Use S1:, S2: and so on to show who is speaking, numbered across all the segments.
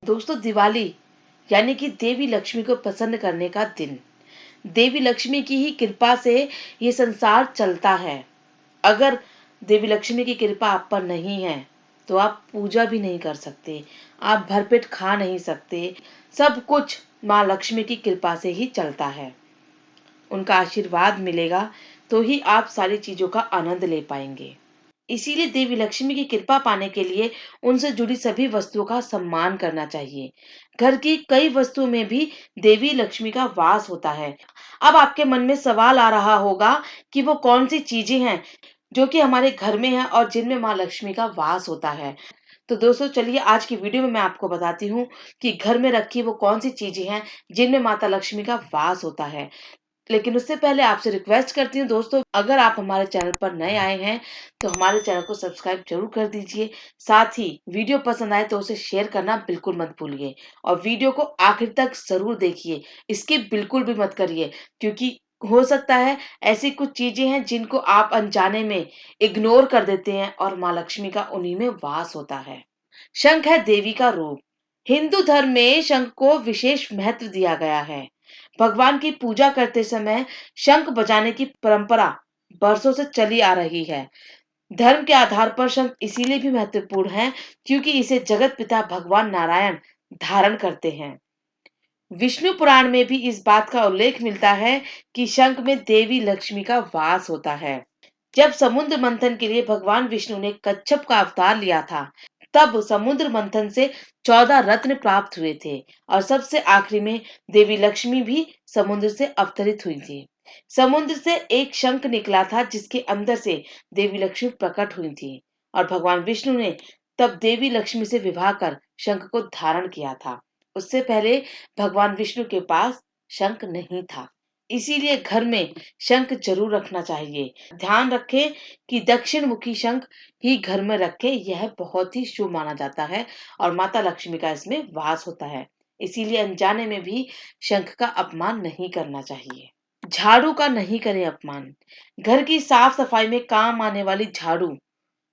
S1: दोस्तों, दिवाली यानी कि देवी लक्ष्मी को प्रसन्न करने का दिन। देवी लक्ष्मी की ही कृपा से ये संसार चलता है। अगर देवी लक्ष्मी की कृपा आप पर नहीं है तो आप पूजा भी नहीं कर सकते, आप भरपेट खा नहीं सकते। सब कुछ माँ लक्ष्मी की कृपा से ही चलता है। उनका आशीर्वाद मिलेगा तो ही आप सारी चीजों का आनंद ले पाएंगे। इसीलिए देवी लक्ष्मी की कृपा पाने के लिए उनसे जुड़ी सभी वस्तुओं का सम्मान करना चाहिए। घर की कई वस्तुओं में भी देवी लक्ष्मी का वास होता है। अब आपके मन में सवाल आ रहा होगा कि वो कौन सी चीजें हैं जो कि हमारे घर में है और जिनमें माँ लक्ष्मी का वास होता है। तो दोस्तों, चलिए आज की वीडियो में मैं आपको बताती हूँ कि घर में रखी वो कौन सी चीजें हैं जिनमें माता लक्ष्मी का वास होता है। लेकिन उससे पहले आपसे रिक्वेस्ट करती हूँ दोस्तों, अगर आप हमारे चैनल पर नए आए हैं तो हमारे चैनल को सब्सक्राइब जरूर कर दीजिए। साथ ही वीडियो पसंद आए तो उसे शेयर करना बिल्कुल मत भूलिए और वीडियो को आखिर तक जरूर देखिए। स्किप बिल्कुल भी मत करिए, क्योंकि हो सकता है ऐसी कुछ चीजें हैं जिनको आप अनजाने में इग्नोर कर देते हैं और माँ लक्ष्मी का उन्हीं में वास होता है। शंख है देवी का रूप। हिंदू धर्म में शंख को विशेष महत्व दिया गया है। भगवान की पूजा करते समय शंख बजाने की परंपरा बरसों से चली आ रही है। धर्म के आधार पर शंख इसीलिए भी महत्वपूर्ण है क्योंकि इसे जगत पिता भगवान नारायण धारण करते हैं। विष्णु पुराण में भी इस बात का उल्लेख मिलता है कि शंख में देवी लक्ष्मी का वास होता है। जब समुद्र मंथन के लिए भगवान विष्णु ने कच्छप का अवतार लिया था, तब समुद्र मंथन से 14 रत्न प्राप्त हुए थे और सबसे आखिरी में देवी लक्ष्मी भी समुद्र से अवतरित हुई थी। समुद्र से एक शंख निकला था जिसके अंदर से देवी लक्ष्मी प्रकट हुई थी और भगवान विष्णु ने तब देवी लक्ष्मी से विवाह कर शंख को धारण किया था। उससे पहले भगवान विष्णु के पास शंख नहीं था। इसीलिए घर में शंख जरूर रखना चाहिए। ध्यान रखें कि दक्षिण मुखी शंख ही घर में रखें, यह बहुत ही शुभ माना जाता है और माता लक्ष्मी का इसमें वास होता है। इसीलिए अनजाने में भी शंख का अपमान नहीं करना चाहिए। झाड़ू का नहीं करें अपमान। घर की साफ सफाई में काम आने वाली झाड़ू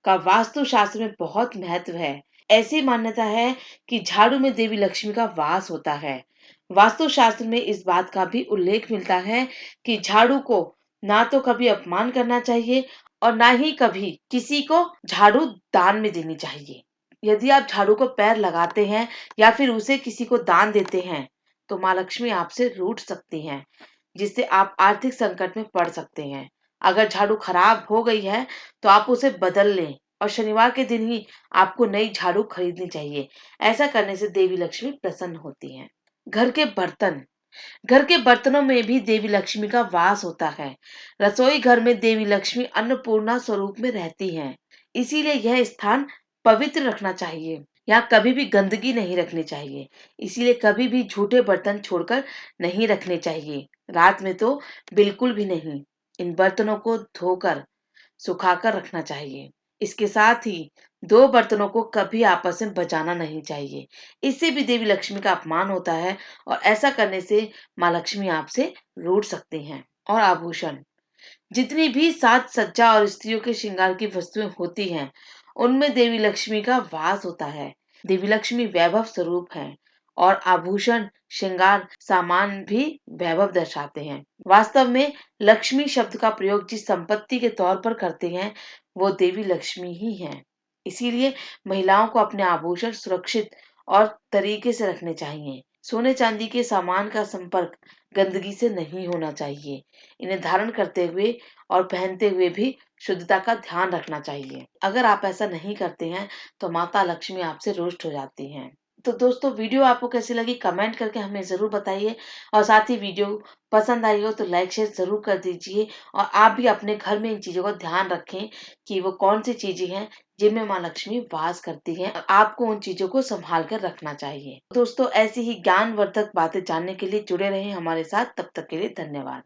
S1: का वास्तु शास्त्र में बहुत महत्व है। ऐसी मान्यता है कि झाड़ू में देवी लक्ष्मी का वास होता है। वास्तु शास्त्र में इस बात का भी उल्लेख मिलता है कि झाड़ू को ना तो कभी अपमान करना चाहिए और ना ही कभी किसी को झाड़ू दान में देनी चाहिए। यदि आप झाड़ू को पैर लगाते हैं या फिर उसे किसी को दान देते हैं तो माँ लक्ष्मी आपसे रूठ सकती हैं, जिससे आप आर्थिक संकट में पड़ सकते हैं। अगर झाड़ू खराब हो गई है तो आप उसे बदल लें और शनिवार के दिन ही आपको नई झाड़ू खरीदनी चाहिए। ऐसा करने से देवी लक्ष्मी प्रसन्न होती हैं। घर के बर्तन। घर के बर्तनों में भी देवी लक्ष्मी का वास होता है। रसोई घर में देवी लक्ष्मी अन्नपूर्णा स्वरूप में रहती हैं। इसीलिए यह स्थान पवित्र रखना चाहिए। यहाँ कभी भी गंदगी नहीं रखनी चाहिए। इसीलिए कभी भी झूठे बर्तन छोड़कर नहीं रखने चाहिए। रात में तो बिल्कुल भी नहीं। इन बर्तनों को धोकर सुखाकर रखना चाहिए। इसके साथ ही दो बर्तनों को कभी आपस में बजाना नहीं चाहिए। इससे भी देवी लक्ष्मी का अपमान होता है और ऐसा करने से माँ लक्ष्मी आपसे रूठ सकती हैं। और आभूषण। जितनी भी साज सज्जा और स्त्रियों के श्रृंगार की वस्तुएं होती हैं, उनमें देवी लक्ष्मी का वास होता है। देवी लक्ष्मी वैभव स्वरूप है और आभूषण श्रृंगार सामान भी वैभव दर्शाते हैं। वास्तव में लक्ष्मी शब्द का प्रयोग जिस संपत्ति के तौर पर करते हैं वो देवी लक्ष्मी ही है। इसीलिए महिलाओं को अपने आभूषण सुरक्षित और तरीके से रखने चाहिए। सोने चांदी के सामान का संपर्क गंदगी से नहीं होना चाहिए। इन्हें धारण करते हुए और पहनते हुए भी शुद्धता का ध्यान रखना चाहिए। अगर आप ऐसा नहीं करते हैं तो माता लक्ष्मी आपसे रुष्ट हो जाती हैं। तो दोस्तों, वीडियो आपको कैसी लगी कमेंट करके हमें जरूर बताइए और साथ ही वीडियो पसंद आई हो तो लाइक शेयर जरूर कर दीजिए और आप भी अपने घर में इन चीजों का ध्यान रखें कि वो कौन सी चीजें हैं जिनमें माँ लक्ष्मी वास करती हैं और आपको उन चीजों को संभाल कर रखना चाहिए। दोस्तों, ऐसी ही ज्ञानवर्धक बातें जानने के लिए जुड़े रहें हमारे साथ। तब तक के लिए धन्यवाद।